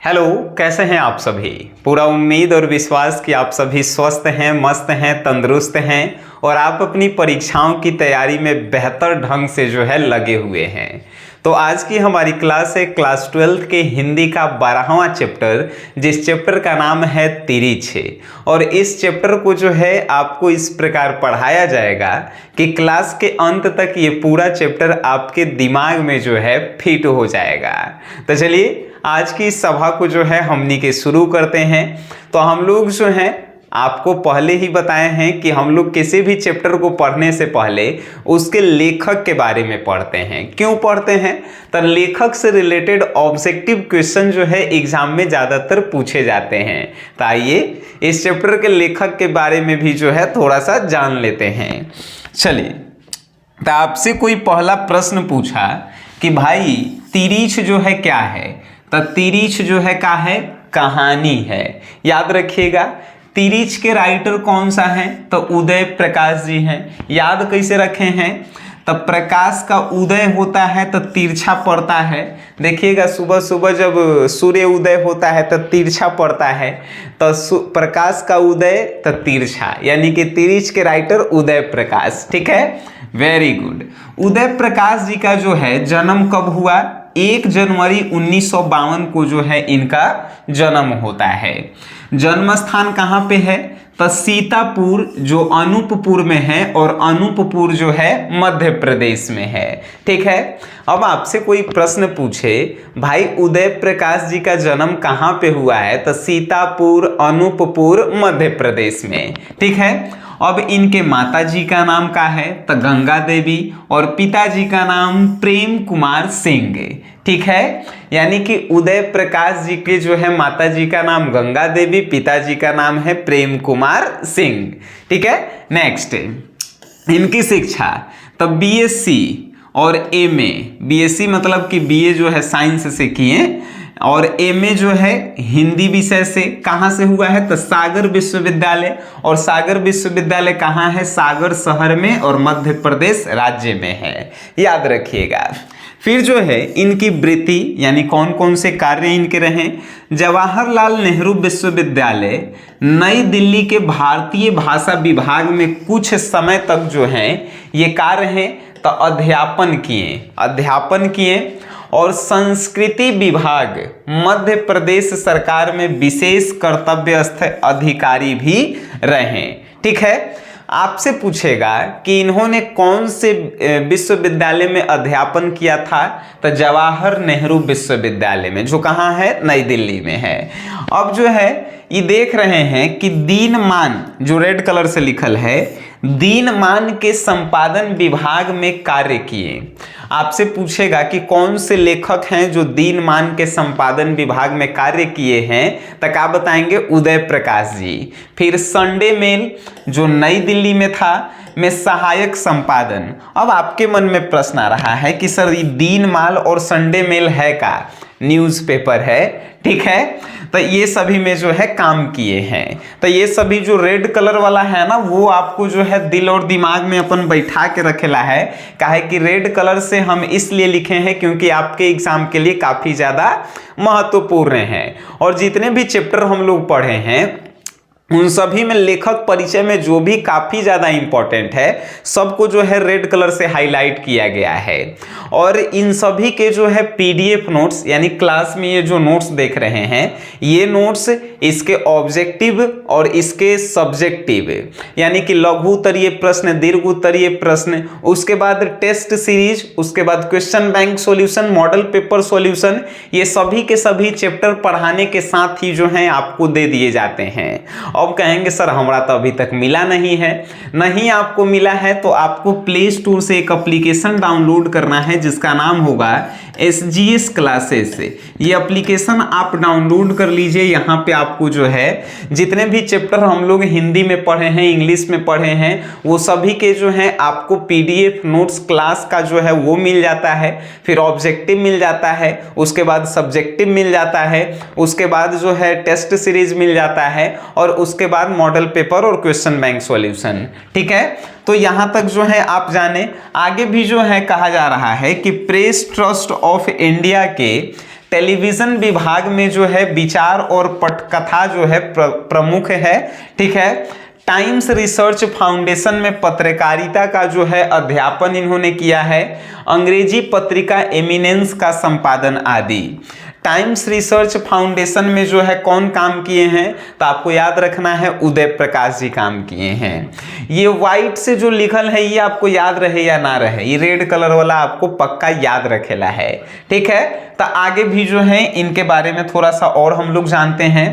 Hello, कैसे हैं आप सभी। पूरा उम्मीद और विश्वास कि आप सभी स्वस्थ हैं, मस्त हैं, तंदुरुस्त हैं और आप अपनी परीक्षाओं की तैयारी में बेहतर ढंग से लगे हुए हैं। तो आज की हमारी क्लास है क्लास 12 के हिंदी का 12वां चैप्टर, जिस चैप्टर का नाम है तिरिछ। और इस चैप्टर को आपको इस प्रकार पढ़ाया जाएगा कि क्लास के अंत तक ये पूरा चैप्टर आपके दिमाग में फिट हो जाएगा। तो चलिए आज की इस सभा को हमनी के शुरू करते हैं। तो हम लोग आपको पहले ही बताए हैं कि हम लोग किसी भी चैप्टर को पढ़ने से पहले उसके लेखक के बारे में पढ़ते हैं। क्यों पढ़ते हैं? तो लेखक से रिलेटेड ऑब्जेक्टिव क्वेश्चन एग्जाम में ज़्यादातर पूछे जाते हैं। तो आइए इस चैप्टर के लेखक के बारे में भी थोड़ा सा जान लेते हैं। चलिए, तो आपसे कोई पहला प्रश्न पूछा कि भाई तिरिछ क्या है, तो तिरिछ क्या है? कहानी है। याद रखिएगा, तिरिछ के राइटर कौन सा है? तो उदय प्रकाश जी हैं। याद कैसे रखे हैं? तो प्रकाश का उदय होता है तो तिरछा पड़ता है। देखिएगा, सुबह सुबह जब सूर्य उदय होता है तो तिरछा पड़ता है, तो प्रकाश का उदय तो तिरछा, यानी कि तिरिछ के राइटर उदय प्रकाश। ठीक है, वेरी गुड। उदय प्रकाश जी का जन्म कब हुआ? 1 जनवरी 1952 को इनका जन्म होता है। जन्म स्थान कहाँ पे है? तो सीतापुर, जो अनूपपुर में है, और अनूपपुर मध्य प्रदेश में है। ठीक है, अब आपसे कोई प्रश्न पूछे भाई उदय प्रकाश जी का जन्म कहाँ पे हुआ है, तो सीतापुर, अनूपपुर, मध्य प्रदेश में। ठीक है, अब इनके माता जी का नाम क्या है? तो गंगा देवी, और पिताजी का नाम प्रेम कुमार सिंह। ठीक है, यानी कि उदय प्रकाश जी के माता जी का नाम गंगा देवी, पिताजी का नाम है प्रेम कुमार सिंह। ठीक है, नेक्स्ट इनकी शिक्षा तो बीएससी और एमए। बीएससी मतलब कि बीए साइंस से किए, और एमए हिंदी विषय से। कहाँ से हुआ है? तो सागर विश्वविद्यालय। और सागर विश्वविद्यालय कहाँ है? सागर शहर में और मध्य प्रदेश राज्य में है। याद रखिएगा। फिर इनकी वृत्ति, यानी कौन कौन से कार्य इनके रहे? जवाहरलाल नेहरू विश्वविद्यालय नई दिल्ली के भारतीय भाषा विभाग में कुछ समय तक ये कार्य हैं तो अध्यापन किए। और संस्कृति विभाग मध्य प्रदेश सरकार में विशेष कर्तव्यस्थ अधिकारी भी रहे। ठीक है, आपसे पूछेगा कि इन्होंने कौन से विश्वविद्यालय में अध्यापन किया था? तो जवाहर नेहरू विश्वविद्यालय में, जो कहाँ है? नई दिल्ली में है। अब ये देख रहे हैं कि दीनमान, जो रेड कलर से लिखल है, दीनमान के संपादन विभाग में कार्य किए। आपसे पूछेगा कि कौन से लेखक हैं जो दीनमान के संपादन विभाग में कार्य किए हैं, तो क्या बताएंगे? उदय प्रकाश जी। फिर संडे मेल, जो नई दिल्ली में था, में सहायक संपादन। अब आपके मन में प्रश्न आ रहा है कि सर ये दीनमाल और संडे मेल है का? न्यूज़पेपर है। ठीक है, तो ये सभी में काम किए हैं। तो ये सभी जो रेड कलर वाला है ना, वो आपको दिल और दिमाग में अपन बैठा के रखेला है। काहे कि रेड कलर से हम इसलिए लिखे हैं क्योंकि आपके एग्जाम के लिए काफी ज्यादा महत्वपूर्ण है। और जितने भी चैप्टर हम लोग पढ़े हैं उन सभी में लेखक परिचय में जो भी काफी ज्यादा इंपॉर्टेंट है, सबको रेड कलर से हाईलाइट किया गया है। और इन सभी के पीडीएफ नोट्स, यानी क्लास में ये जो नोट्स देख रहे हैं, ये नोट्स इसके ऑब्जेक्टिव और इसके सब्जेक्टिव, यानी कि लघु उत्तरीय प्रश्न, दीर्घ उत्तरीय प्रश्न, उसके बाद टेस्ट सीरीज, उसके बाद question bank solution, model paper solution, ये सभी के सभी चैप्टर पढ़ाने के साथ ही आपको दे दिए जाते हैं। अब कहेंगे सर हमरा तो अभी तक मिला नहीं है। नहीं आपको मिला है तो आपको प्ले स्टोर से एक एप्लीकेशन डाउनलोड करना है जिसका नाम होगा SGS क्लासेस। ये एप्लीकेशन आप डाउनलोड कर लीजिए। यहाँ पे आपको जितने भी चैप्टर हम लोग हिंदी में पढ़े हैं, इंग्लिश में पढ़े हैं, वो सभी के आपको PDF नोट्स क्लास का वो मिल जाता है। फिर ऑब्जेक्टिव मिल जाता है, उसके बाद सब्जेक्टिव मिल जाता है, उसके बाद टेस्ट सीरीज मिल जाता है, और उसके बाद मॉडल पेपर और क्वेश्चन बैंक सॉल्यूशन। ठीक है, तो यहां तक आप जाने। आगे भी कहा जा रहा है कि प्रेस ट्रस्ट ऑफ इंडिया के टेलीविजन विभाग में जो है विचार और पटकथा जो है प्रमुख है। ठीक है, टाइम्स रिसर्च फाउंडेशन में पत्रकारिता का जो है अध्यापन इन्होंने किया है। अंग्रेजी पत्रिका एमिनेंस का संपादन आदि। टाइम्स रिसर्च फाउंडेशन में जो है कौन काम किए हैं, तो आपको याद रखना है उदय प्रकाश जी काम किए हैं। ये व्हाइट से जो लिखल है ये आपको याद रहे या ना रहे, ये रेड कलर वाला आपको पक्का याद रखेला है। ठीक है, तो आगे भी जो है इनके बारे में थोड़ा सा और हम लोग जानते हैं।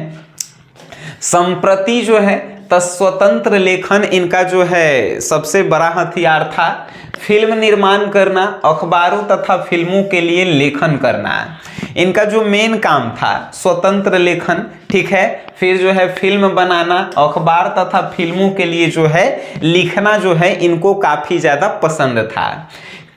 संप्रति जो है तो स्वतंत्र लेखन इनका जो है सबसे बड़ा हथियार था। फिल्म निर्माण करना, अखबारों तथा फिल्मों के लिए लेखन करना, इनका जो मेन काम था स्वतंत्र लेखन। ठीक है, फिर जो है फिल्म बनाना, अखबार तथा फिल्मों के लिए जो है लिखना जो है इनको काफ़ी ज़्यादा पसंद था।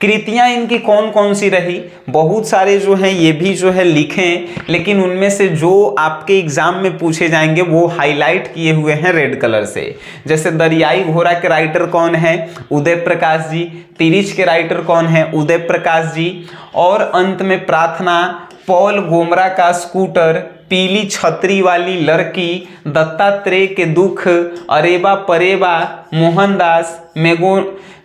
कृतियाँ इनकी कौन कौन सी रही, बहुत सारे जो हैं ये भी जो है लिखें, लेकिन उनमें से जो आपके एग्जाम में पूछे जाएंगे वो हाईलाइट किए हुए हैं रेड कलर से। जैसे दरियाई घोड़ा के राइटर कौन है, उदय प्रकाश जी। तिरिच के राइटर कौन है, उदय प्रकाश जी। और अंत में प्रार्थना, पॉल गोमरा का स्कूटर, पीली छतरी वाली लड़की, दत्तात्रेय के दुख, अरेबा परेबा, मोहनदास,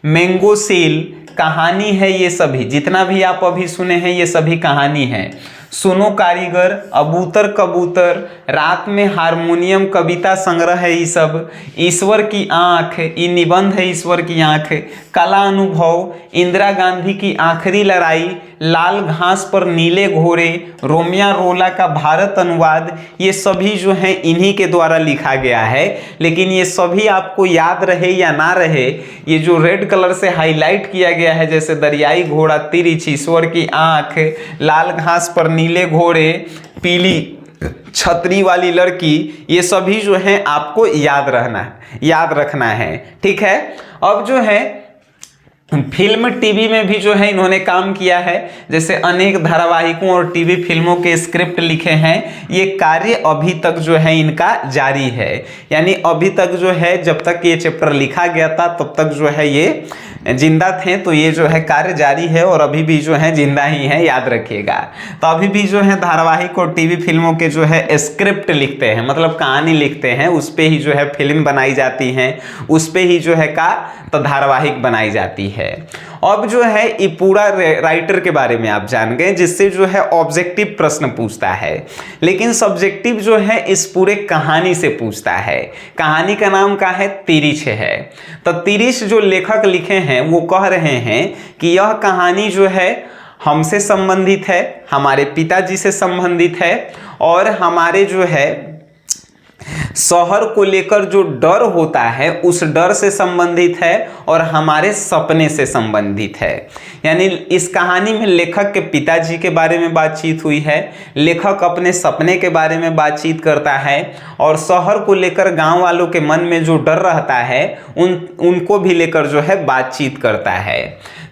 मैंगोसील कहानी है। ये सभी जितना भी आप अभी सुने हैं ये सभी कहानी है। सुनो कारीगर, अबूतर कबूतर, रात में हारमोनियम, कविता संग्रह है ये सब। ईश्वर की आंख, ये निबंध है ईश्वर की आंख। कला अनुभव, इंदिरा गांधी की आखिरी लड़ाई, लाल घास पर नीले घोड़े, रोमिया रोला का भारत अनुवाद, ये सभी जो हैं इन्हीं के द्वारा लिखा गया है। लेकिन ये सभी आपको याद रहे या ना रहे, ये जो रेड कलर से हाईलाइट किया गया है जैसे दरियाई घोड़ा, तिरिच, ईश्वर की आंख, लाल घास पर नीले घोड़े, पीली छतरी वाली लड़की, ये सभी जो हैं आपको याद रखना है। ठीक है, अब जो है फिल्म टीवी में भी जो है इन्होंने काम किया है। जैसे अनेक धारावाहिकों और टीवी फिल्मों के स्क्रिप्ट लिखे हैं। ये कार्य अभी तक जो है इनका जारी है, यानी अभी तक जो है जब तक ये चैप्टर लिखा गया था तब तक जो है ये जिंदा थे, तो ये जो है कार्य जारी है और अभी भी जो है जिंदा ही है, याद रखिएगा। तो अभी भी जो है धारावाहिक और टीवी फिल्मों के जो है स्क्रिप्ट लिखते हैं, मतलब कहानी लिखते हैं, उस पे ही जो है फिल्म बनाई जाती है, उस पे ही जो है तो धारावाहिक बनाई जाती है। अब जो है ये पूरा राइटर के बारे में आप जान गए, जिससे जो है ऑब्जेक्टिव प्रश्न पूछता है, लेकिन सब्जेक्टिव जो है इस पूरे कहानी से पूछता है। कहानी का नाम क्या है, तिरिच है। तो तिरिच जो लेखक लिखे हैं वो कह रहे हैं कि यह कहानी जो है हमसे संबंधित है, हमारे पिताजी से संबंधित है, और हमारे जो है शहर को लेकर जो डर होता है उस डर से संबंधित है, और हमारे सपने से संबंधित है। यानी इस कहानी में लेखक के पिताजी के बारे में बातचीत हुई है, लेखक अपने सपने के बारे में बातचीत करता है, और शहर को लेकर गांव वालों के मन में जो डर रहता है उनको भी लेकर जो है बातचीत करता है।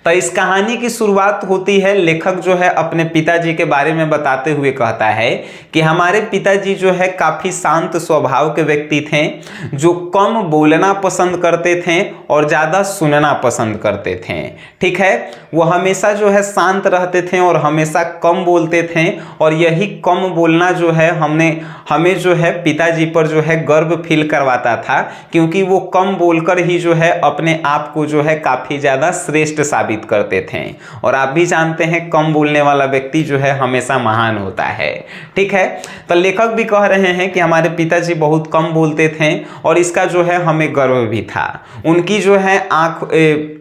तो इस कहानी की शुरुआत होती है, लेखक जो है अपने पिताजी के बारे में बताते हुए कहता है कि हमारे पिताजी जो है काफ़ी शांत स्वभाव के व्यक्ति थे, जो कम बोलना पसंद करते थे और ज़्यादा सुनना पसंद करते थे। ठीक है, वो हमेशा जो है शांत रहते थे और हमेशा कम बोलते थे, और यही कम बोलना जो है हमें जो है पिताजी पर जो है गर्व फील करवाता था, क्योंकि वो कम बोलकर ही जो है अपने आप को जो है काफ़ी ज़्यादा श्रेष्ठ साबित करते थे। और आप भी जानते हैं कम बोलने वाला व्यक्ति जो है हमेशा महान होता है। ठीक है, तो लेखक भी कह रहे हैं कि हमारे पिताजी बहुत कम बोलते थे और इसका जो है हमें गर्व भी था। उनकी जो है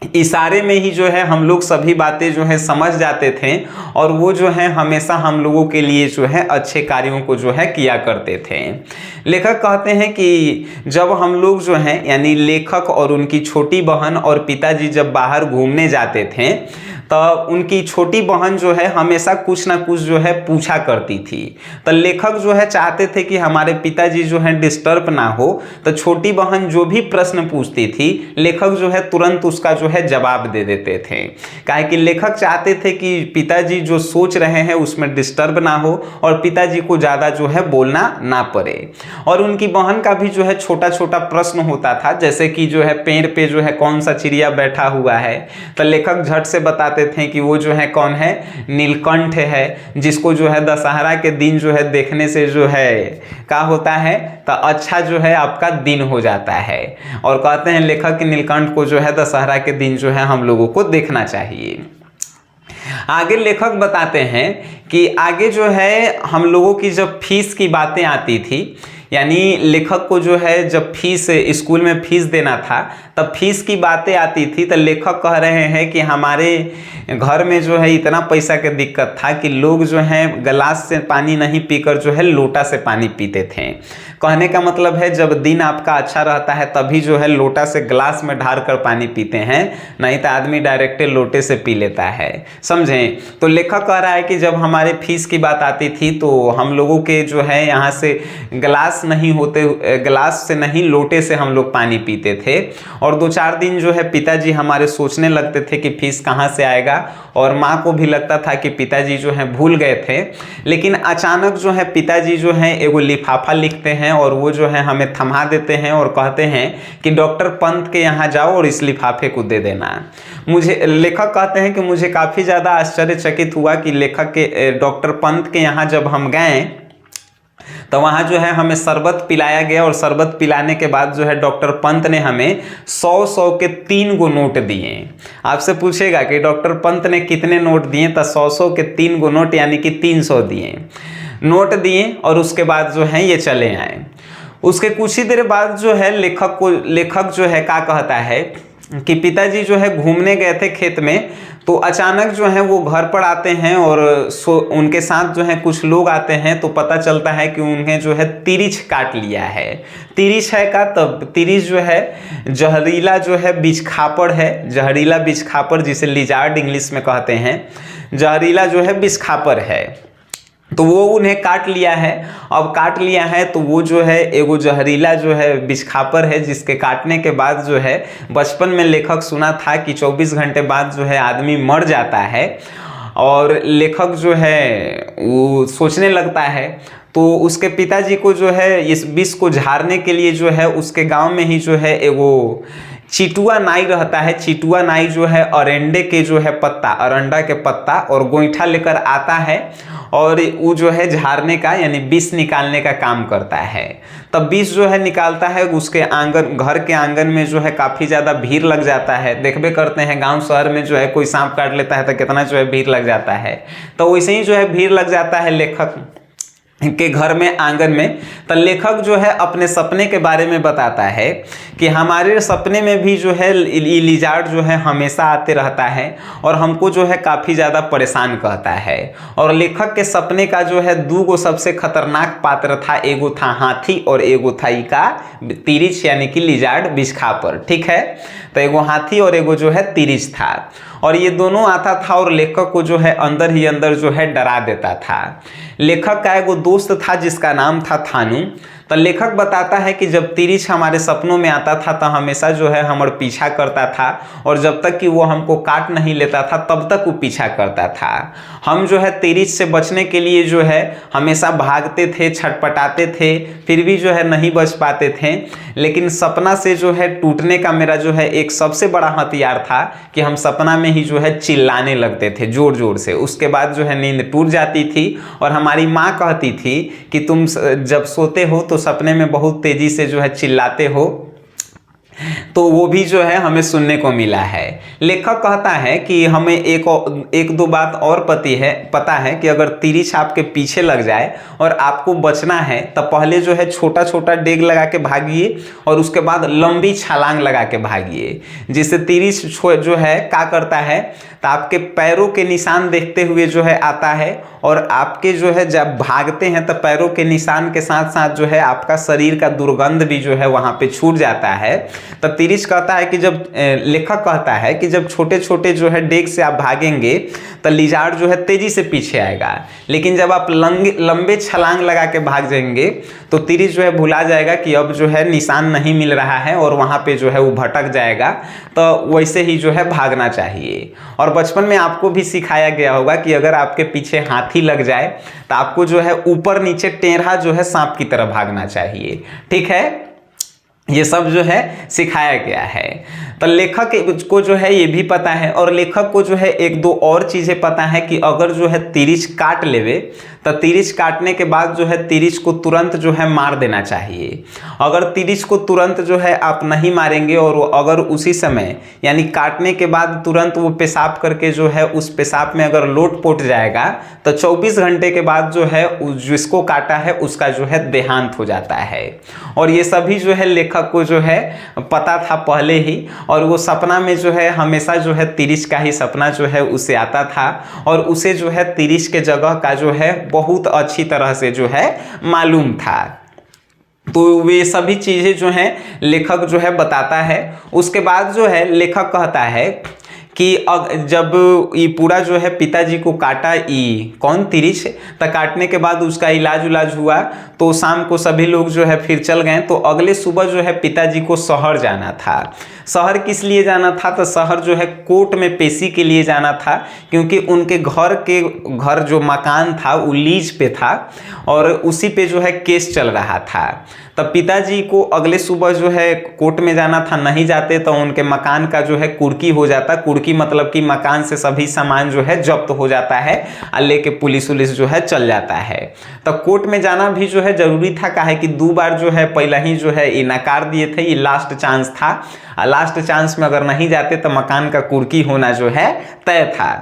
इशारे में ही जो है हम लोग सभी बातें जो है समझ जाते थे, और वो जो है हमेशा हम लोगों के लिए जो है अच्छे कार्यों को जो है किया करते थे। लेखक कहते हैं कि जब हम लोग जो हैं यानी लेखक और उनकी छोटी बहन और पिताजी जब बाहर घूमने जाते थे, तो उनकी छोटी बहन जो है हमेशा कुछ ना कुछ जो है पूछा करती थी। तो लेखक जो है चाहते थे कि हमारे पिताजी जो है डिस्टर्ब ना हो, तो छोटी बहन जो भी प्रश्न पूछती थी लेखक जो है तुरंत उसका जो है जवाब दे देते थे। काहे कि लेखक चाहते थे कि पिताजी जो सोच रहे हैं उसमें डिस्टर्ब ना हो और पिताजी को ज़्यादा जो है बोलना ना पड़े। और उनकी बहन का भी जो है छोटा छोटा प्रश्न होता था, जैसे कि जो है पेड़ पे जो है कौन सा चिड़िया बैठा हुआ है, तो लेखक झट से बताते बताते थे कि वो जो है कौन है, नीलकंठ है, जिसको जो है दशहरा के दिन जो है देखने से जो है क्या होता है, तो अच्छा जो है आपका दिन हो जाता है। और कहते हैं लेखक कि नीलकंठ को जो है दशहरा के दिन जो है हम लोगों को देखना चाहिए। आगे लेखक बताते हैं कि आगे जो है हम लोगों की जब फीस की बातें आती थी, यानी लेखक को जो है जब फीस स्कूल में फीस देना था तब फीस की बातें आती थी, तो लेखक कह रहे हैं कि हमारे घर में जो है इतना पैसा की दिक्कत था कि लोग जो है गिलास से पानी नहीं पीकर जो है लोटा से पानी पीते थे। कहने का मतलब है जब दिन आपका अच्छा रहता है तभी जो है लोटा से गिलास में ढार कर पानी पीते हैं, नहीं तो आदमी डायरेक्ट लोटे से पी लेता है, समझें। तो लेखक कह रहा है कि जब हमारे फीस की बात आती थी तो हम लोगों के जो है यहाँ से गिलास नहीं होते, गिलास से नहीं लोटे से हम लोग पानी पीते थे। और 2-4 दिन जो है पिताजी हमारे सोचने लगते थे कि फीस कहाँ से आएगा, और माँ को भी लगता था कि पिताजी जो है भूल गए थे। लेकिन अचानक जो है पिताजी जो है एगो लिफाफा लिखते हैं और वो जो है हमें थमा देते हैं और कहते हैं कि डॉक्टर पंत के यहाँ जाओ और इस लिफाफे को दे देना। मुझे लेखक कहते हैं कि मुझे काफ़ी ज़्यादा आश्चर्यचकित हुआ कि लेखक के डॉक्टर पंत के यहाँ जब हम गए तो वहाँ जो है हमें शरबत पिलाया गया, और शरबत पिलाने के बाद जो है डॉक्टर पंत ने हमें 100 के 3 गो नोट दिए। आपसे पूछेगा कि डॉक्टर पंत ने कितने नोट दिए, तो 100 के 3 गो नोट यानी कि 300 दिए नोट दिए, और उसके बाद जो है ये चले आए। उसके कुछ ही देर बाद जो है लेखक जो है क्या कहता है कि पिताजी जो है घूमने गए थे खेत में, तो अचानक जो है वो घर पर आते हैं और उनके साथ जो है कुछ लोग आते हैं, तो पता चलता है कि उन्हें जो है तिरिछ काट लिया है। तिरिछ है का, तब तिरिछ जो है जहरीला जो है बिछखापड़ है, जहरीला बिछखापड़ जिसे लिजार्ड इंग्लिश में कहते हैं, जहरीला जो है बिछखापड़ है, तो वो उन्हें काट लिया है। अब काट लिया है तो वो जो है एगो जहरीला जो है बिछखापर है, जिसके काटने के बाद जो है बचपन में लेखक सुना था कि 24 घंटे बाद जो है आदमी मर जाता है। और लेखक जो है वो सोचने लगता है, तो उसके पिताजी को जो है इस विष को झाड़ने के लिए जो है उसके गांव में ही जो है एगो चिटुआ नाई रहता है। चिटुआ नाई जो है अरंडे के जो है पत्ता, अरंडा के पत्ता और गोईठा लेकर आता है, और वो जो है झाड़ने का यानी विष निकालने का काम करता है। तब विष जो है निकालता है, उसके आंगन, घर के आंगन में जो है काफ़ी ज़्यादा भीड़ लग जाता है। देखबे करते हैं गांव शहर में जो है कोई सांप काट लेता है तो कितना जो है भीड़ लग जाता है, तो वैसे ही जो है भीड़ लग जाता है लेखक के घर में, आंगन में। तो लेखक जो है अपने सपने के बारे में बताता है कि हमारे सपने में भी जो है लिजार्ड जो है हमेशा आते रहता है और हमको जो है काफ़ी ज़्यादा परेशान करता है। और लेखक के सपने का जो है 2 गो सबसे खतरनाक पात्र था, एगो था हाथी और एगो था इका तिरिछ यानी कि लिजार्ड बिछखापर, ठीक है। तो एगो हाथी और एगो जो है तिरिछ था, और ये दोनों आता था और लेखक को जो है अंदर ही अंदर जो है डरा देता था। लेखक का एगो दोस्त था जिसका नाम था थानू। तो लेखक बताता है कि जब तिरिछ हमारे सपनों में आता था तो हमेशा जो है हमारा पीछा करता था, और जब तक कि वो हमको काट नहीं लेता था तब तक वो पीछा करता था। हम जो है तिरिछ से बचने के लिए जो है हमेशा भागते थे, छटपटाते थे, फिर भी जो है नहीं बच पाते थे। लेकिन सपना से जो है टूटने का मेरा जो है एक सबसे बड़ा हथियार था कि हम सपना में ही जो है चिल्लाने लगते थे जोर जोर से। उसके बाद जो है नींद टूट जाती थी, और हमारी माँ कहती थी कि तुम जब सोते हो तो सपने में बहुत तेजी से जो है चिल्लाते हो, तो वो भी जो है हमें सुनने को मिला है। लेखक कहता है कि हमें एक दो बात और पता है कि अगर तिरिछ आपके पीछे लग जाए और आपको बचना है तो पहले जो है छोटा छोटा डेग लगा के भागिए, और उसके बाद लंबी छलांग लगा के भागिए। जिससे तिरिछ जो है क्या करता है, तो आपके पैरों के निशान देखते हुए जो है आता है, और आपके जो है जब भागते हैं तो पैरों के निशान के साथ साथ जो है आपका शरीर का दुर्गंध भी जो है वहाँ पे छूट जाता है। तो तिरिछ कहता है कि जब लेखक कहता है कि जब छोटे छोटे जो है डेग से आप भागेंगे तो लिजार्ड जो है तेजी से पीछे आएगा, लेकिन जब आप लंबे छलांग लगा के भाग जाएंगे तो तिरिछ जो है भुला जाएगा कि अब जो है निशान नहीं मिल रहा है, और वहाँ पे जो है वो भटक जाएगा। तो वैसे ही जो है भागना चाहिए। और बचपन में आपको भी सिखाया गया होगा कि अगर आपके पीछे हाथी लग जाए तो आपको जो है ऊपर नीचे टेढ़ा जो है सांप की तरह भागना चाहिए, ठीक है। ये सब जो है सिखाया गया है। तो लेखक को जो है ये भी पता है, और लेखक को जो है एक दो और चीज़ें पता है कि अगर जो है तिरिच काट लेवे तो तिरिच काटने के बाद जो है तिरिच को तुरंत जो है मार देना चाहिए। अगर तिरिच को तुरंत जो है आप नहीं मारेंगे और अगर उसी समय यानी काटने के बाद तुरंत वो पेशाब करके जो है उस पेशाब में अगर लोट पोट जाएगा तो 24 घंटे के बाद जो है जिसको काटा है उसका जो है देहांत हो जाता है। और ये सभी जो है लेखक को जो है पता था पहले ही, और वो सपना में जो है हमेशा जो है तिरिच का ही सपना जो है उसे आता था, और उसे जो है तिरिच के जगह का जो है बहुत अच्छी तरह से जो है मालूम था। तो वे सभी चीज़ें जो हैं लेखक जो है बताता है। उसके बाद जो है लेखक कहता है कि जब ये पूरा जो है पिताजी को काटा कौन तिरिच, तो काटने के बाद उसका इलाज हुआ, तो शाम को सभी लोग जो है फिर चल गए। तो अगले सुबह जो है पिताजी को शहर जाना था। शहर किस लिए जाना था, तो शहर जो है कोर्ट में पेशी के लिए जाना था, क्योंकि उनके घर जो मकान था वो लीज पे था और उसी पे जो है केस चल रहा था। तब पिताजी को अगले सुबह जो है कोर्ट में जाना था, नहीं जाते तो उनके मकान का जो है कुर्की हो जाता। कुर्की मतलब कि मकान से सभी सामान जो है जब्त हो जाता है और लेके पुलिस जो है चल जाता है। तो कोर्ट में जाना भी जो है जरूरी था, काहे कि 2 बार जो है पहले ही जो है ये नकार दिए थे, ये लास्ट चांस था। लास्ट चांस में अगर नहीं जाते तो मकान का कुर्की होना जो है तय था।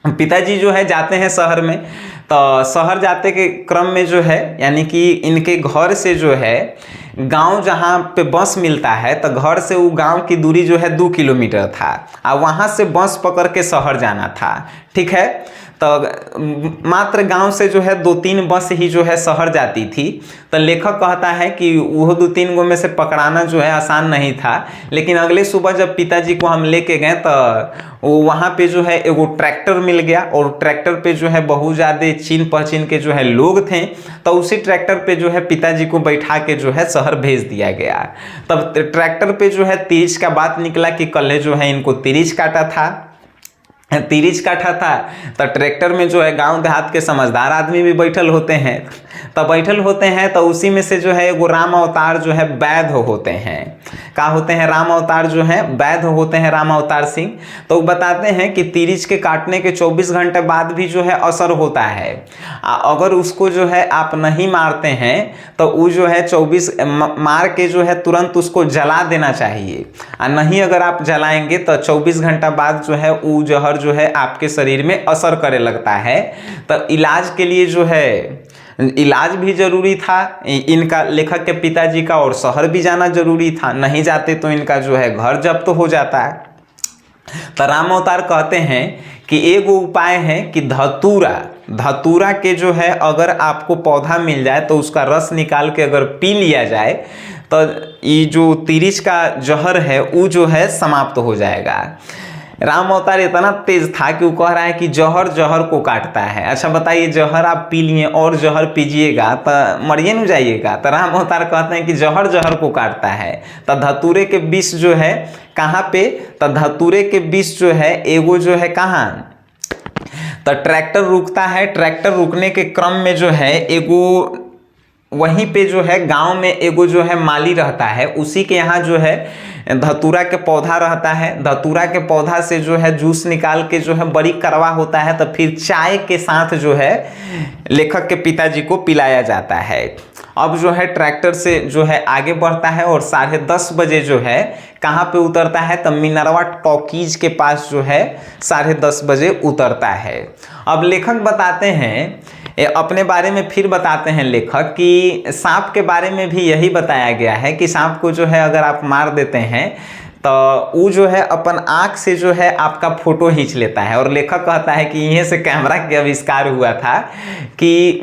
पिताजी जो है जाते हैं शहर में, तो शहर जाते के क्रम में जो है यानी कि इनके घर से जो है गांव जहां पे बस मिलता है, तो घर से वो गांव की दूरी जो है 2 किलोमीटर था, और वहां से बस पकड़ के शहर जाना था। ठीक है, तो मात्र गांव से जो है 2-3 बस ही जो है शहर जाती थी। तो लेखक कहता है कि वो 2-3 गो में से पकड़ाना जो है आसान नहीं था, लेकिन अगले सुबह जब पिताजी को हम लेके गए तो वहाँ पे जो है एगो ट्रैक्टर मिल गया, और ट्रैक्टर पे जो है बहुत ज़्यादा चीन पहचीन के जो है लोग थे। तो उसी ट्रैक्टर पे जो है पिताजी को बैठा के जो है शहर भेज दिया गया। तब ट्रैक्टर पे जो है तिरिच का बात निकला कि कल जो है इनको तिरिच काटा था। तो ट्रैक्टर में जो है गांव देहात के समझदार आदमी भी बैठल होते हैं, तो उसी में से जो है एगो राम अवतार जो है वैध होते हैं। क्या होते हैं? राम अवतार जो है वैध होते हैं, राम अवतार सिंह। तो बताते हैं कि तिरिच के काटने के 24 घंटे बाद भी जो है असर होता है। अगर उसको जो है आप नहीं मारते हैं तो वो जो है 24 मार के जो है तुरंत उसको जला देना चाहिए, और नहीं अगर आप जलाएंगे तो 24 घंटा बाद जो है वो जहर जो है आपके शरीर में असर करे लगता है। तो इलाज के लिए जो है इलाज भी जरूरी था इनका, लेखक के पिताजी का, और शहर भी जाना जरूरी था। नहीं जाते तो इनका जो है घर जब्त हो जाता है। तो राम अवतार कहते हैं कि एक उपाय है कि धतूरा के जो है अगर आपको पौधा मिल जाए तो उसका रस निकाल के अगर पी लिया जाए तो ये जो तिरिच का जहर है वो जो है समाप्त हो जाएगा। राम अवतार इतना तेज था कि वो कह रहा है कि जहर को काटता है। अच्छा बताइए, जहर आप पी लिए और जहर पीजिएगा तो मरिए न जाइएगा। तो राम अवतार कहते हैं कि जहर को काटता है। तो धतूरे के विष जो है कहाँ पे? तो धतूरे के विष जो है एगो जो है कहाँ? तो ट्रैक्टर रुकता है। ट्रैक्टर रुकने के क्रम में जो है एगो वहीं पे जो है गांव में एगो जो है माली रहता है, उसी के यहाँ जो है धतूरा के पौधा रहता है। धतूरा के पौधा से जो है जूस निकाल के जो है बड़ी कड़वा होता है, तो फिर चाय के साथ जो है लेखक के पिताजी को पिलाया जाता है। अब जो है ट्रैक्टर से जो है आगे बढ़ता है और 10:30 बजे जो है कहाँ पे उतरता है? तो मिनरवा टॉकीज के पास जो है 10:30 बजे उतरता है। अब लेखक बताते हैं अपने बारे में, फिर बताते हैं लेखक कि सांप के बारे में भी यही बताया गया है कि सांप को जो है अगर आप मार देते हैं तो वो जो है अपन आँख से जो है आपका फोटो खींच लेता है। और लेखक कहता है कि यहीं से कैमरा के आविष्कार हुआ था कि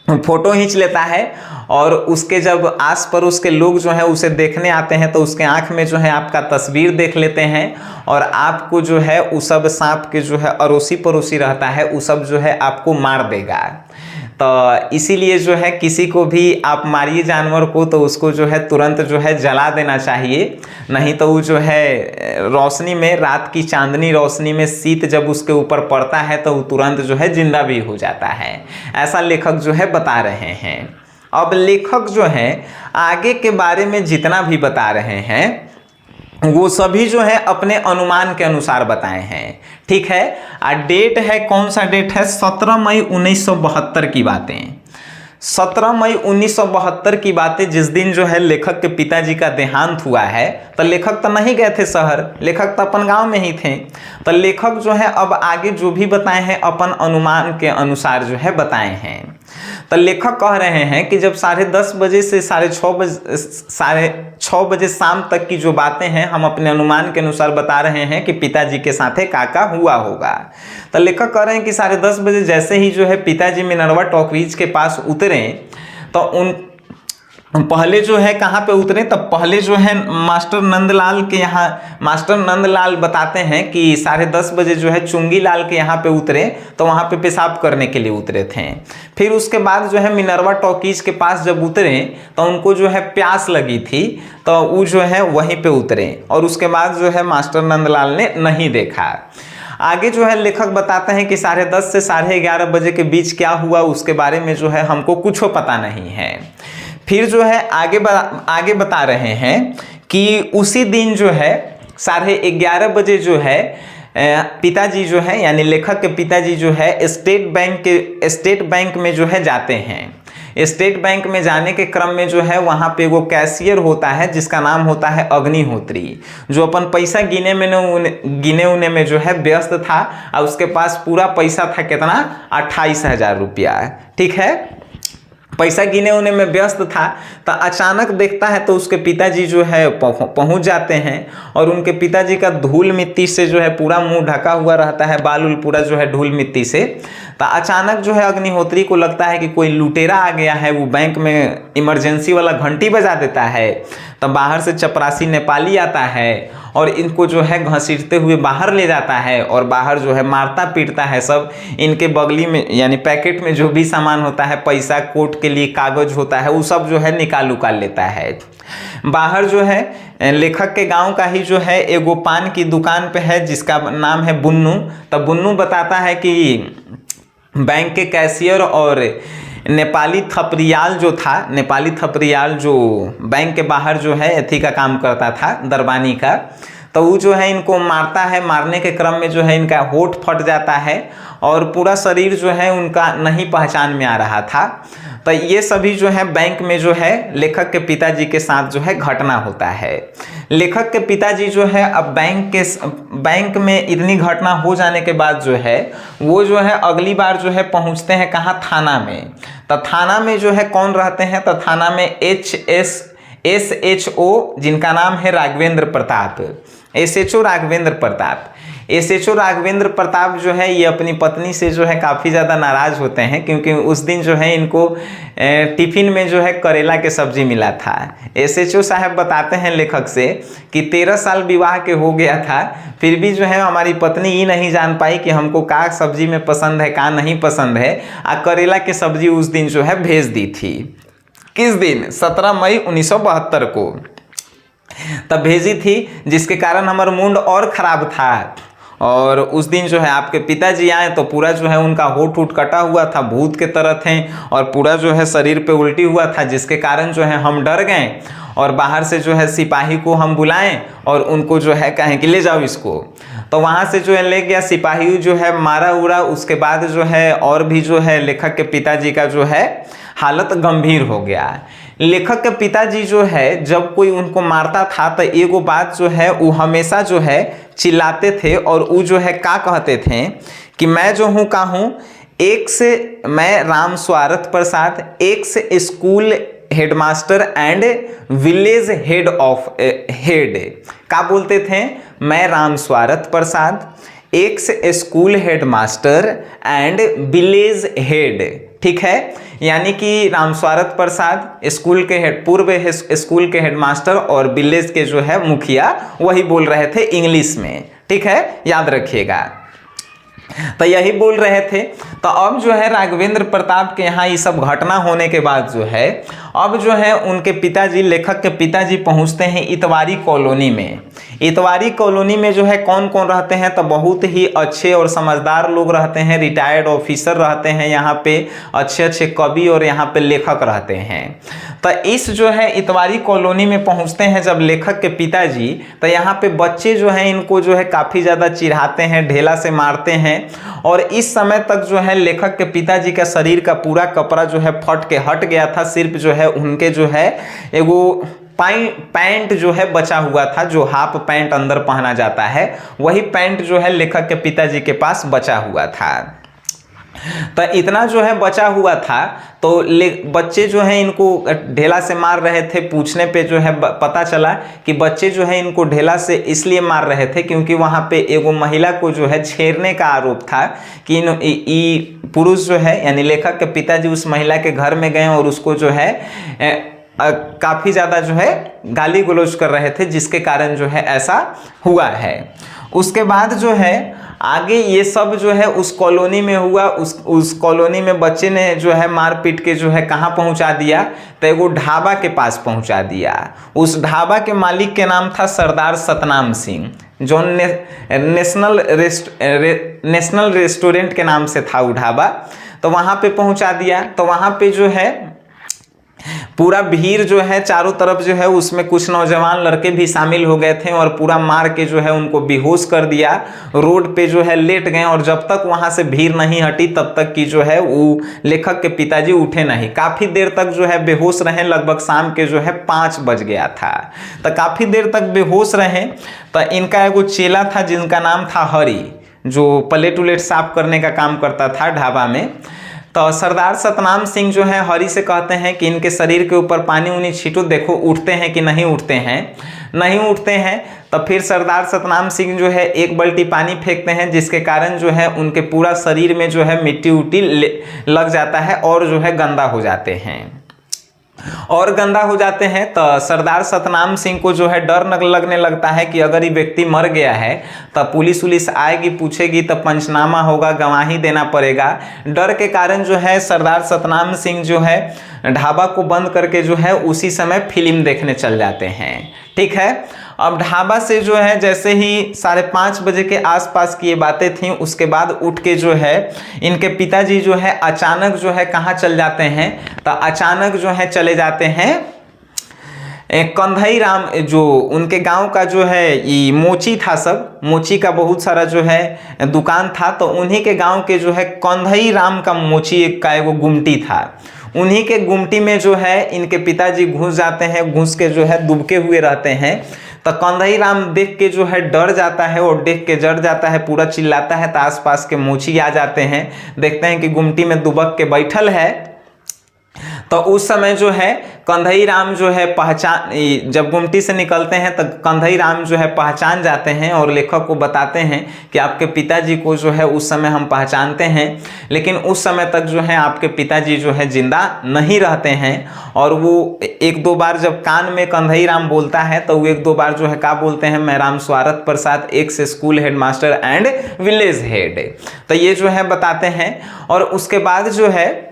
फोटो खींच लेता है, और उसके जब आस पड़ोस के लोग जो है उसे देखने आते हैं तो उसके आंख में जो है आपका तस्वीर देख लेते हैं, और आपको जो है वो सब सांप के जो है अड़ोसी पड़ोसी रहता है वो सब जो है आपको मार देगा। तो इसीलिए जो है किसी को भी आप मारिए जानवर को तो उसको जो है तुरंत जो है जला देना चाहिए, नहीं तो वो जो है रोशनी में, रात की चांदनी रोशनी में शीत जब उसके ऊपर पड़ता है तो वो तुरंत जो है जिंदा भी हो जाता है। ऐसा लेखक जो है बता रहे हैं। अब लेखक जो है आगे के बारे में जितना भी बता रहे हैं वो सभी जो है अपने अनुमान के अनुसार बताए हैं, ठीक है। डेट है, कौन सा डेट है, 17 मई 1972 की बातें। 17 मई 1972 की बातें, जिस दिन जो है लेखक के पिताजी का देहांत हुआ है। तो लेखक तो नहीं गए थे शहर, लेखक तो अपन गांव में ही थे। तो लेखक जो है अब आगे जो भी बताए हैं अपन अनुमान के अनुसार जो है बताए हैं। तो लेखक कह रहे हैं कि जब 10:30 बजे से 6:30 बजे शाम तक की जो बातें हैं हम अपने अनुमान के अनुसार बता रहे हैं कि पिताजी के साथ काका हुआ होगा। तो लेखक कह रहे हैं कि 10:30 बजे जैसे ही जो है पिताजी मिनर्वा टॉकीज के पास उतरे तो उन पहले जो है कहाँ पे उतरे, तब पहले जो है मास्टर नंदलाल के यहाँ, मास्टर नंदलाल बताते हैं कि 10:30 बजे जो है चुंगी लाल के यहाँ पे उतरे, तो वहाँ पे पेशाब करने के लिए उतरे थे। फिर उसके बाद जो है मिनर्वा टॉकीज के पास जब उतरे तो उनको जो है प्यास लगी थी, तो वो जो है वहीं पे उतरे और उसके बाद जो है मास्टर नंदलाल ने नहीं देखा। आगे जो है लेखक बताते हैं कि 10:30 से 11:30 बजे के बीच क्या हुआ उसके बारे में जो है हमको कुछ पता नहीं है। फिर जो है आगे बता रहे हैं कि उसी दिन जो है 11:30 बजे जो है पिताजी जो है यानी लेखक के पिताजी जो है स्टेट बैंक में जो है जाते हैं। स्टेट बैंक में जाने के क्रम में जो है वहाँ पे वो कैशियर होता है जिसका नाम होता है अग्निहोत्री, जो अपन पैसा गिने उने में जो है व्यस्त था और उसके पास पूरा पैसा था कितना, 28,000 रुपया, ठीक है। पैसा गिने उन्हें में व्यस्त था तो अचानक देखता है तो उसके पिताजी जो है पहुंच जाते हैं और उनके पिताजी का धूल मिट्टी से जो है पूरा मुंह ढका हुआ रहता है, बाल पूरा जो है धूल मिट्टी से। तो अचानक जो है अग्निहोत्री को लगता है कि कोई लुटेरा आ गया है, वो बैंक में इमरजेंसी वाला घंटी बजा देता है। तो बाहर से चपरासी नेपाली आता है और इनको जो है घसीटते हुए बाहर ले जाता है और बाहर जो है मारता पीटता है। सब इनके बगली में यानी पैकेट में जो भी सामान होता है, पैसा, कोर्ट के लिए कागज होता है, वो सब जो है निकाल लेता है। बाहर जो है लेखक के गांव का ही जो है एगो पान की दुकान पे है जिसका नाम है बुन्नू। तो बुन्नू बताता है कि बैंक के कैशियर और नेपाली थपरियाल जो था, नेपाली थपरियाल जो बैंक के बाहर जो है एथी का काम करता था, दरबानी का, तो वो जो है इनको मारता है। मारने के क्रम में जो है इनका होठ फट जाता है और पूरा शरीर जो है उनका नहीं पहचान में आ रहा था। तो ये सभी जो है बैंक में जो है लेखक के पिताजी के साथ जो है घटना होता है। लेखक के पिताजी जो है अब बैंक में इतनी घटना हो जाने के बाद जो है वो जो है अगली बार जो है पहुंचते हैं कहाँ, थाना में। तो थाना में जो है कौन रहते हैं, तो थाना में SHO जिनका नाम है राघवेंद्र प्रताप, SHO राघवेंद्र प्रताप। SHO राघवेंद्र प्रताप जो है ये अपनी पत्नी से जो है काफ़ी ज़्यादा नाराज़ होते हैं क्योंकि उस दिन जो है इनको टिफिन में जो है करेला के सब्जी मिला था। SHO साहब बताते हैं लेखक से कि 13 साल विवाह के हो गया था, फिर भी जो है हमारी पत्नी ये नहीं जान पाई कि हमको का सब्जी में पसंद है, का नहीं पसंद है। करेला की सब्जी उस दिन जो है भेज दी थी। किस दिन, 17 मई 1972 को तब भेजी थी, जिसके कारण हमारा मूड और ख़राब था। और उस दिन जो है आपके पिताजी आए तो पूरा जो है उनका होठ कटा हुआ था, भूत के तरह थे और पूरा जो है शरीर पे उल्टी हुआ था, जिसके कारण जो है हम डर गए और बाहर से जो है सिपाही को हम बुलाएं और उनको जो है कहें कि ले जाओ इसको। तो वहाँ से जो है ले गया सिपाही, जो है मारा उड़ा। उसके बाद जो है और भी जो है लेखक के पिताजी का जो है हालत गंभीर हो गया। लेखक के पिताजी जो है जब कोई उनको मारता था तो एगो बात जो है वो हमेशा जो है चिल्लाते थे और वो जो है क्या कहते थे कि मैं जो हूँ का हूँ, मैं Ram Swarath Prasad, ex school headmaster and village head क्या बोलते थे, मैं Ram Swarath Prasad, ex school headmaster and village head, ठीक है। यानी कि राम स्वारथ प्रसाद स्कूल के पूर्व स्कूल के हेडमास्टर और विलेज के जो है मुखिया, वही बोल रहे थे इंग्लिश में, ठीक है, याद रखिएगा। तो यही बोल रहे थे। तो अब जो है राघवेंद्र प्रताप के यहाँ ये सब घटना होने के बाद जो है अब जो है उनके पिताजी, लेखक के पिताजी पहुँचते हैं इतवारी कॉलोनी में। इतवारी कॉलोनी में जो है कौन कौन रहते हैं, तो बहुत ही अच्छे और समझदार लोग रहते हैं, रिटायर्ड ऑफिसर रहते हैं यहाँ पे, अच्छे अच्छे कवि और यहाँ पे लेखक रहते हैं। तो इस जो है इतवारी कॉलोनी में पहुँचते हैं जब लेखक के पिताजी, तो यहाँ पे बच्चे जो हैं इनको जो है काफ़ी ज़्यादा चिढ़ाते हैं, ढेला से मारते हैं। और इस समय तक जो है लेखक के पिताजी का शरीर का पूरा कपड़ा जो है फट के हट गया था, सिर्फ जो है उनके जो है एगो पैंट जो है बचा हुआ था, जो हाफ पैंट अंदर पहना जाता है, वही पैंट जो है लेखक के पिताजी के पास बचा हुआ था। तो इतना जो है बचा हुआ था, तो बच्चे जो है इनको ढेला से मार रहे थे। पूछने पे जो है पता चला कि बच्चे जो है इनको ढेला से इसलिए मार रहे थे क्योंकि वहाँ पे एगो महिला को जो है छेड़ने का आरोप था कि पुरुष जो है यानी लेखक के पिताजी उस महिला के घर में गए और उसको जो है काफ़ी ज़्यादा जो है गाली गलौज कर रहे थे, जिसके कारण जो है ऐसा हुआ है। उसके बाद जो है आगे ये सब जो है उस कॉलोनी में हुआ। उस कॉलोनी में बच्चे ने जो है मार पीट के जो है कहाँ पहुँचा दिया, तो एगो ढाबा के पास पहुँचा दिया। उस ढाबा के मालिक के नाम था सरदार सतनाम सिंह, जो नेशनल रेस्टोरेंट के नाम से था वो ढाबा। तो वहाँ पे पहुँचा दिया। तो वहाँ पे जो है पूरा भीड़ जो है चारों तरफ जो है उसमें कुछ नौजवान लड़के भी शामिल हो गए थे और पूरा मार के जो है उनको बेहोश कर दिया, रोड पे जो है लेट गए। और जब तक वहां से भीड़ नहीं हटी तब तक की जो है वो लेखक के पिताजी उठे नहीं, काफ़ी देर तक जो है बेहोश रहे। लगभग शाम के जो है 5 बज गया था, तो काफ़ी देर तक बेहोश रहे। तो इनका एगो चेला था जिनका नाम था हरि, जो प्लेट उलेट साफ करने का काम करता था ढाबा में। तो सरदार सतनाम सिंह जो है हरि से कहते हैं कि इनके शरीर के ऊपर पानी उनी छीटो, देखो उठते हैं कि नहीं उठते हैं। नहीं उठते हैं तो फिर सरदार सतनाम सिंह जो है एक बाल्टी पानी फेंकते हैं, जिसके कारण जो है उनके पूरा शरीर में जो है मिट्टी उट्टी लग जाता है और जो है गंदा हो जाते हैं और गंदा हो जाते हैं। तो सरदार सतनाम सिंह को जो है डर लगने लगता है कि अगर ये व्यक्ति मर गया है तो पुलिस उलिस आएगी, पूछेगी, तो पंचनामा होगा, गवाही देना पड़ेगा। डर के कारण जो है सरदार सतनाम सिंह जो है ढाबा को बंद करके जो है उसी समय फिल्म देखने चल जाते हैं। ठीक है, अब ढाबा से जो है जैसे ही 5:30 बजे के आसपास की ये बातें थीं, उसके बाद उठ के जो है इनके पिताजी जो है अचानक जो है कहाँ चल जाते हैं, तो अचानक जो है चले जाते हैं कंधई राम, जो उनके गांव का जो है ये मोची था, सब मोची का बहुत सारा जो है दुकान था। तो उन्हीं के गांव के जो है कंधई राम का मोची का एगो गुमटी था, उन्हीं के गुमटी में जो है इनके पिताजी घुस जाते हैं। घुस के जो है दुबके हुए रहते हैं। तो कंधई राम देख के जो है डर जाता है और देख के जड़ जाता है, पूरा चिल्लाता है। तो आसपास के मोची आ जाते हैं, देखते हैं कि गुमटी में दुबक के बैठल है। तो उस समय जो है कंधई राम जो है जब गुमटी से निकलते हैं तो कंधई राम जो है पहचान जाते हैं और लेखक को बताते हैं कि आपके पिताजी को जो है उस समय हम पहचानते हैं, लेकिन उस समय तक जो है आपके पिताजी जो है जिंदा नहीं रहते हैं। और वो 1-2 बार जब कान में कंधई राम बोलता है तो वो 1-2 बार जो है क्या बोलते हैं, मैं Ram Swarath Prasad, ex school headmaster and village head. तो ये जो है बताते हैं। और उसके बाद जो है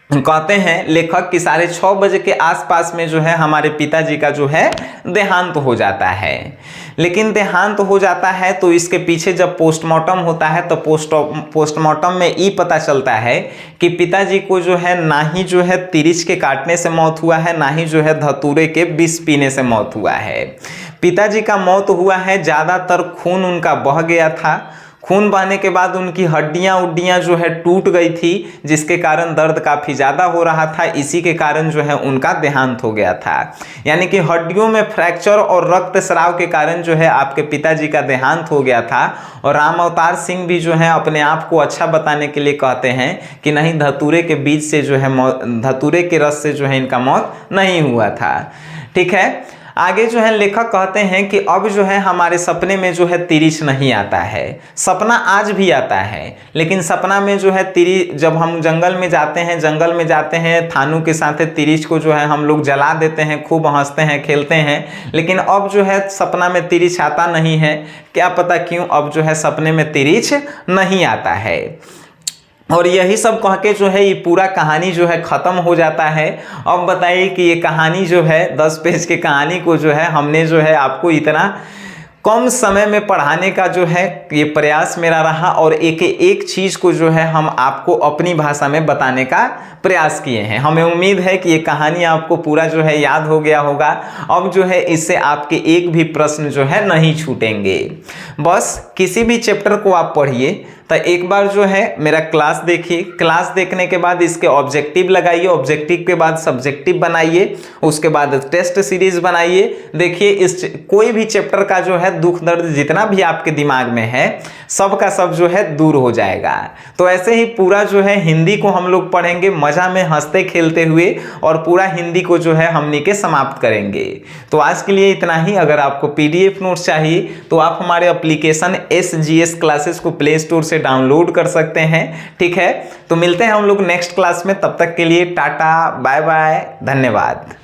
कहते हैं लेखक कि 6:30 बजे के आसपास में जो है हमारे पिताजी का जो है देहांत हो जाता है। लेकिन देहांत हो जाता है तो इसके पीछे जब पोस्टमार्टम होता है तो पोस्टमार्टम में ये पता चलता है कि पिताजी को जो है ना ही जो है तिरिच के काटने से मौत हुआ है, ना ही जो है धतूरे के विष पीने से मौत हुआ है। पिताजी का मौत हुआ है, ज़्यादातर खून उनका बह गया था। खून बहने के बाद उनकी हड्डियां उड्डियां जो है टूट गई थी, जिसके कारण दर्द काफ़ी ज़्यादा हो रहा था। इसी के कारण जो है उनका देहांत हो गया था। यानी कि हड्डियों में फ्रैक्चर और रक्त स्राव के कारण जो है आपके पिताजी का देहांत हो गया था। और राम अवतार सिंह भी जो है अपने आप को अच्छा बताने के लिए कहते हैं कि नहीं, धतूरे के बीज से जो है धतूरे के रस से जो है इनका मौत नहीं हुआ था। ठीक है, आगे जो है लेखक कहते हैं कि अब जो है हमारे सपने में जो है तिरिच नहीं आता है। सपना आज भी आता है, लेकिन सपना में जो है जब हम जंगल में जाते हैं थानू के साथ तिरिच को जो है हम लोग जला देते हैं, खूब हंसते हैं, खेलते हैं। लेकिन अब जो है सपना में तिरिच आता नहीं है, क्या पता क्यों अब जो है सपने में तिरिच नहीं आता है। और यही सब कह के जो है ये पूरा कहानी जो है ख़त्म हो जाता है। अब बताइए कि ये कहानी जो है 10 पेज की कहानी को जो है हमने जो है आपको इतना कम समय में पढ़ाने का जो है ये प्रयास मेरा रहा, और एक एक चीज़ को जो है हम आपको अपनी भाषा में बताने का प्रयास किए हैं। हमें उम्मीद है कि ये कहानी आपको पूरा जो है याद हो गया होगा। अब जो है इससे आपके एक भी प्रश्न जो है नहीं छूटेंगे। बस किसी भी चैप्टर को आप पढ़िए तो एक बार जो है मेरा क्लास देखिए, क्लास देखने के बाद इसके ऑब्जेक्टिव लगाइए, ऑब्जेक्टिव के बाद सब्जेक्टिव बनाइए, उसके बाद टेस्ट सीरीज बनाइए। देखिए इस कोई भी चैप्टर का जो है दुख दर्द जितना भी आपके दिमाग में है सब का सब जो है दूर हो जाएगा। तो ऐसे ही पूरा जो है हिंदी को हम लोग पढ़ेंगे मजा में हंसते खेलते हुए, और पूरा हिंदी को जो है हमनी के समाप्त करेंगे। तो आज के लिए इतना ही। अगर आपको PDF नोट्स चाहिए तो आप हमारे एप्लीकेशन SGS क्लासेस को प्ले स्टोर से डाउनलोड कर सकते हैं। ठीक है, तो मिलते हैं हम लोग नेक्स्ट क्लास में। तब तक के लिए टाटा बाय बाय, धन्यवाद।